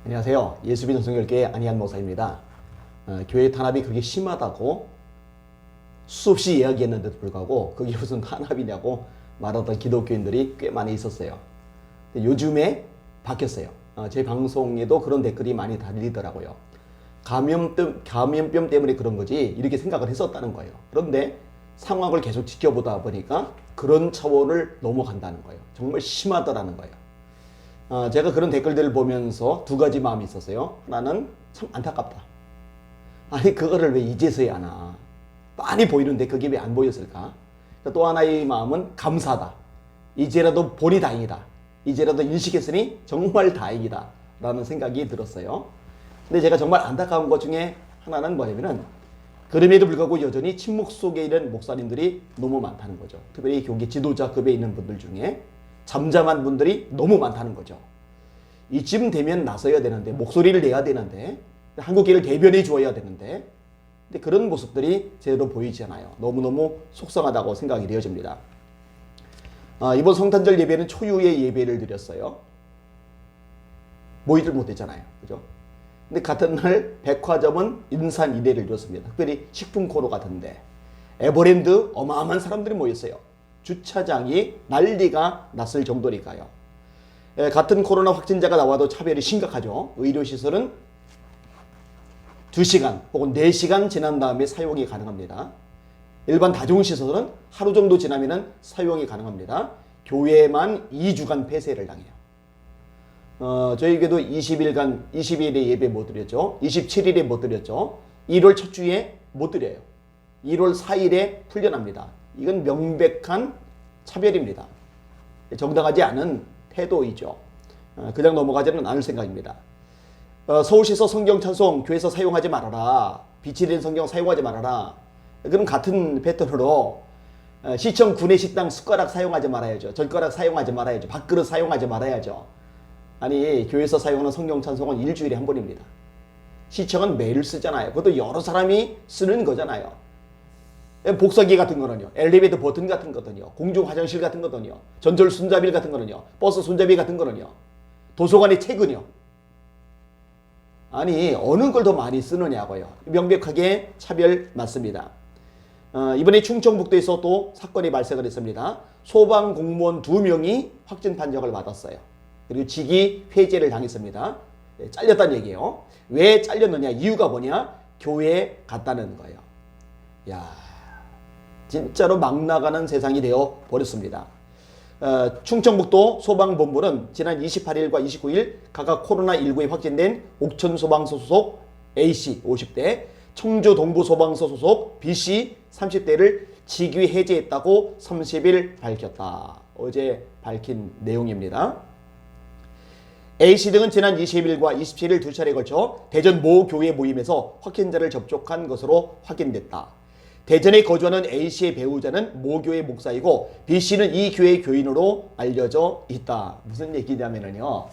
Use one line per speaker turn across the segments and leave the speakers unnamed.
안녕하세요. 예수빈 성결교회 안희한 목사입니다. 교회 탄압이 그렇게 심하다고 수없이 이야기했는데도 불구하고 그게 무슨 탄압이냐고 말하던 기독교인들이 꽤 많이 있었어요. 근데 요즘에 바뀌었어요. 제 방송에도 그런 댓글이 많이 달리더라고요. 감염병 때문에 그런 거지 이렇게 생각을 했었다는 거예요. 그런데 상황을 계속 지켜보다 보니까 그런 차원을 넘어간다는 거예요. 정말 심하더라는 거예요. 제가 그런 댓글들을 보면서 두 가지 마음이 있었어요. 하나는 참 안타깝다. 아니 그거를 왜 이제서야 하나. 많이 보이는데 그게 왜 안 보였을까? 또 하나의 마음은 감사하다. 이제라도 보니 다행이다. 이제라도 인식했으니 정말 다행이다. 라는 생각이 들었어요. 근데 제가 정말 안타까운 것 중에 하나는 뭐냐면은 그럼에도 불구하고 여전히 침묵 속에 있는 목사님들이 너무 많다는 거죠. 특별히 교계 지도자급에 있는 분들 중에 잠잠한 분들이 너무 많다는 거죠. 이쯤 되면 나서야 되는데, 목소리를 내야 되는데, 한국교회를 대변해 주어야 되는데, 근데 그런 모습들이 제대로 보이지 않아요. 너무너무 속상하다고 생각이 되어집니다. 이번 성탄절 예배는 초유의 예배를 드렸어요. 모이질 못했잖아요. 그죠? 근데 같은 날 백화점은 인산 이대를 이뤘습니다. 특별히 식품 코너 같은데 에버랜드 어마어마한 사람들이 모였어요. 주차장이 난리가 났을 정도니까요. 같은 코로나 확진자가 나와도 차별이 심각하죠. 의료시설은 2시간 혹은 4시간 지난 다음에 사용이 가능합니다. 일반 다중시설은 하루 정도 지나면 사용이 가능합니다. 교회만 2주간 폐쇄를 당해요. 저희에게도 20일에 예배 못 드렸죠. 27일에 못 드렸죠. 1월 첫 주에 못 드려요. 1월 4일에 풀려납니다. 이건 명백한 차별입니다. 정당하지 않은 태도이죠. 그냥 넘어가지는 않을 생각입니다. 서울시에서 성경 찬송 교회에서 사용하지 말아라. 빛이 된 성경 사용하지 말아라. 그럼 같은 패턴으로 시청 구내 식당 숟가락 사용하지 말아야죠. 젓가락 사용하지 말아야죠. 밥그릇 사용하지 말아야죠. 아니 교회에서 사용하는 성경 찬송은 일주일에 한 번입니다. 시청은 매일 쓰잖아요. 그것도 여러 사람이 쓰는 거잖아요. 복사기 같은 거는요. 엘리베이터 버튼 같은 거든요. 공중 화장실 같은 거든요. 전철 손잡이 같은 거는요. 버스 손잡이 같은 거는요. 도서관의 책은요. 아니 어느 걸 더 많이 쓰느냐고요. 명백하게 차별 맞습니다. 이번에 충청북도에서 또 사건이 발생을 했습니다. 소방공무원 2명이 확진 판정을 받았어요. 그리고 직위 회제를 당했습니다. 잘렸다는 얘기예요. 왜 잘렸느냐? 이유가 뭐냐? 교회에 갔다는 거예요. 야, 진짜로 막 나가는 세상이 되어 버렸습니다. 충청북도 소방본부는 지난 28일과 29일 각각 코로나19에 확진된 옥천소방서 소속 A씨 50대, 청주 동부소방서 소속 B씨 30대를 직위 해제했다고 30일 밝혔다. 어제 밝힌 내용입니다. A씨 등은 지난 20일과 27일 두 차례에 걸쳐 대전 모 교회 모임에서 확진자를 접촉한 것으로 확인됐다. 대전에 거주하는 A씨의 배우자는 모 교회 목사이고 B씨는 이 교회 교인으로 알려져 있다. 무슨 얘기냐면요.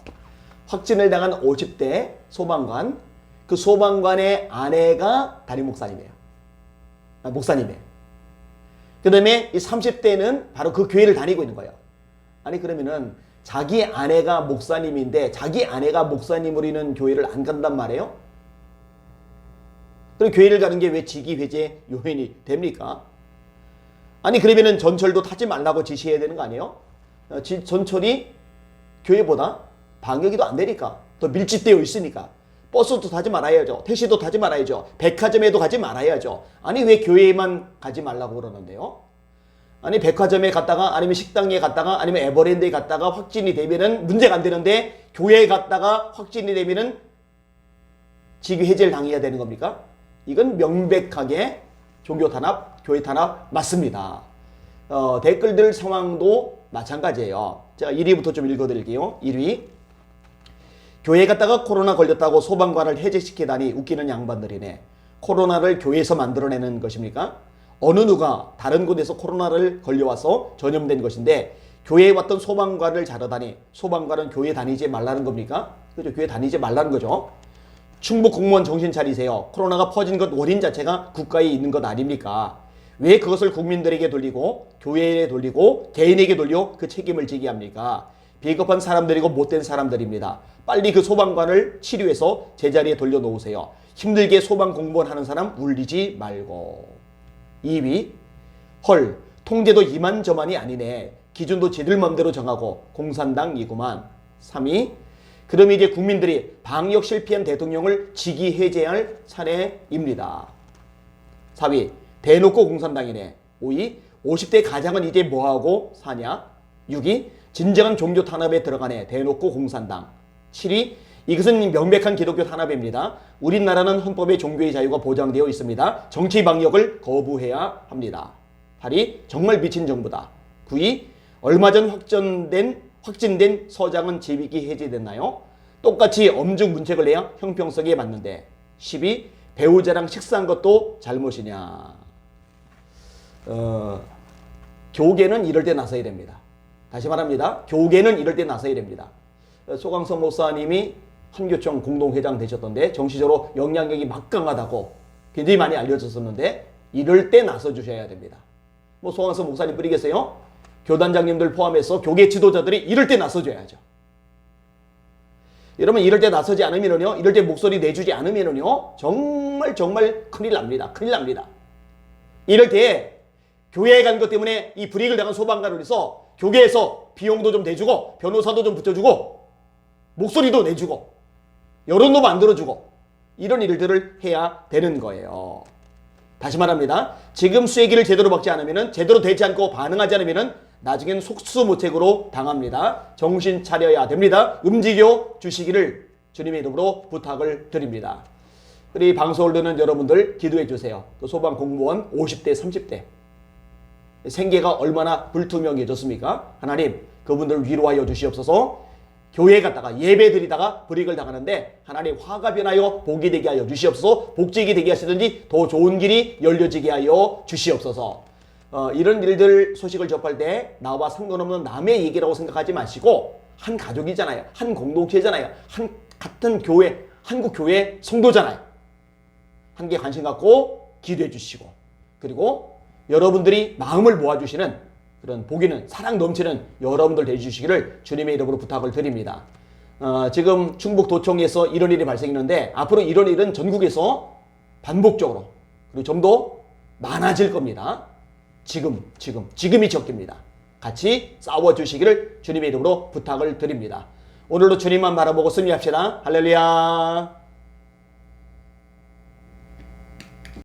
확진을 당한 50대 소방관, 그 소방관의 아내가 담임 목사님이에요. 목사님이에요. 그 다음에 이 30대는 바로 그 교회를 다니고 있는 거예요. 아니 그러면은 자기 아내가 목사님인데 자기 아내가 목사님으로 있는 교회를 안 간단 말이에요? 그럼 교회를 가는 게 왜 직위 회제 요인이 됩니까? 아니 그러면은 전철도 타지 말라고 지시해야 되는 거 아니에요? 전철이 교회보다 방역이 안 되니까 더 밀집되어 있으니까 버스도 타지 말아야죠. 택시도 타지 말아야죠. 백화점에도 가지 말아야죠. 아니 왜 교회에만 가지 말라고 그러는데요? 아니 백화점에 갔다가 아니면 식당에 갔다가 아니면 에버랜드에 갔다가 확진이 되면은 문제가 안 되는데 교회에 갔다가 확진이 되면은 직위 해제를 당해야 되는 겁니까? 이건 명백하게 종교 탄압, 교회 탄압 맞습니다. 댓글들 상황도 마찬가지예요. 제가 1위부터 좀 읽어드릴게요. 1위. 교회 갔다가 코로나 걸렸다고 소방관을 해제시키다니 웃기는 양반들이네. 코로나를 교회에서 만들어내는 것입니까? 어느 누가 다른 곳에서 코로나를 걸려와서 전염된 것인데 교회에 왔던 소방관을 자르다니 소방관은 교회 다니지 말라는 겁니까? 그죠? 교회 다니지 말라는 거죠. 충북 공무원 정신 차리세요. 코로나가 퍼진 것 원인 자체가 국가에 있는 것 아닙니까? 왜 그것을 국민들에게 돌리고 교회에 돌리고 개인에게 돌려 그 책임을 지게 합니까? 비겁한 사람들이고 못된 사람들입니다. 빨리 그 소방관을 치료해서 제자리에 돌려놓으세요. 힘들게 소방 공무원 하는 사람 울리지 말고. 2위, 헐, 통제도 이만저만이 아니네. 기준도 지들 맘대로 정하고 공산당이구만. 3위, 그럼 이제 국민들이 방역 실패한 대통령을 직위 해제할 차례입니다. 4위, 대놓고 공산당이네. 5위, 50대 가장은 이제 뭐하고 사냐? 6위, 진정한 종교 탄압에 들어가네. 대놓고 공산당. 7위, 이것은 명백한 기독교 탄압입니다. 우리나라는 헌법에 종교의 자유가 보장되어 있습니다. 정치 방역을 거부해야 합니다. 8위, 정말 미친 정부다. 9위, 얼마 전 확진된 서장은 재직이 해제됐나요? 똑같이 엄중 문책을 내야 형평성에 맞는데. 10위, 배우자랑 식사한 것도 잘못이냐. 교계는 이럴 때 나서야 됩니다. 다시 말합니다. 교계는 이럴 때 나서야 됩니다. 소강성 목사님이 한교총 공동회장 되셨던데 정치적으로 영향력이 막강하다고 굉장히 많이 알려졌었는데 이럴 때 나서 주셔야 됩니다. 뭐 소강성 목사님 뿐이겠어요? 교단장님들 포함해서 교계 지도자들이 이럴 때 나서줘야죠. 여러분 이럴 때 나서지 않으면요, 이럴 때 목소리 내주지 않으면요, 정말 큰일 납니다. 큰일 납니다. 이럴 때 교회에 간 것 때문에 이 불이익을 당한 소방관을 위해서 교계에서 비용도 좀 대주고 변호사도 좀 붙여주고 목소리도 내주고 여론도 만들어주고 이런 일들을 해야 되는 거예요. 다시 말합니다. 지금 쐐기를 제대로 박지 않으면, 제대로 되지 않고 반응하지 않으면 나중엔 속수무책으로 당합니다. 정신 차려야 됩니다. 움직여 주시기를 주님의 이름으로 부탁을 드립니다. 우리 방송을 듣는 여러분들 기도해 주세요. 그 소방 공무원 50대 30대 생계가 얼마나 불투명해졌습니까? 하나님 그분들 위로하여 주시옵소서. 교회에 갔다가 예배 드리다가 불이익을 당하는데 하나님 화가 변하여 복이 되게 하여 주시옵소서. 복직이 되게 하시든지 더 좋은 길이 열려지게 하여 주시옵소서. 이런 일들 소식을 접할 때 나와 상관없는 남의 얘기라고 생각하지 마시고 한 가족이잖아요. 한 공동체잖아요. 한 같은 교회, 한국 교회 성도잖아요. 함께 관심 갖고 기도해 주시고, 그리고 여러분들이 마음을 모아주시는 그런 복 있는 사랑 넘치는 여러분들 되주시기를 주님의 이름으로 부탁을 드립니다. 지금 충북 도청에서 이런 일이 발생했는데 앞으로 이런 일은 전국에서 반복적으로 그리고 좀 더 많아질 겁니다. 지금이 적기입니다. 같이 싸워주시기를 주님의 이름으로 부탁을 드립니다. 오늘도 주님만 바라보고 승리합시다. 할렐루야.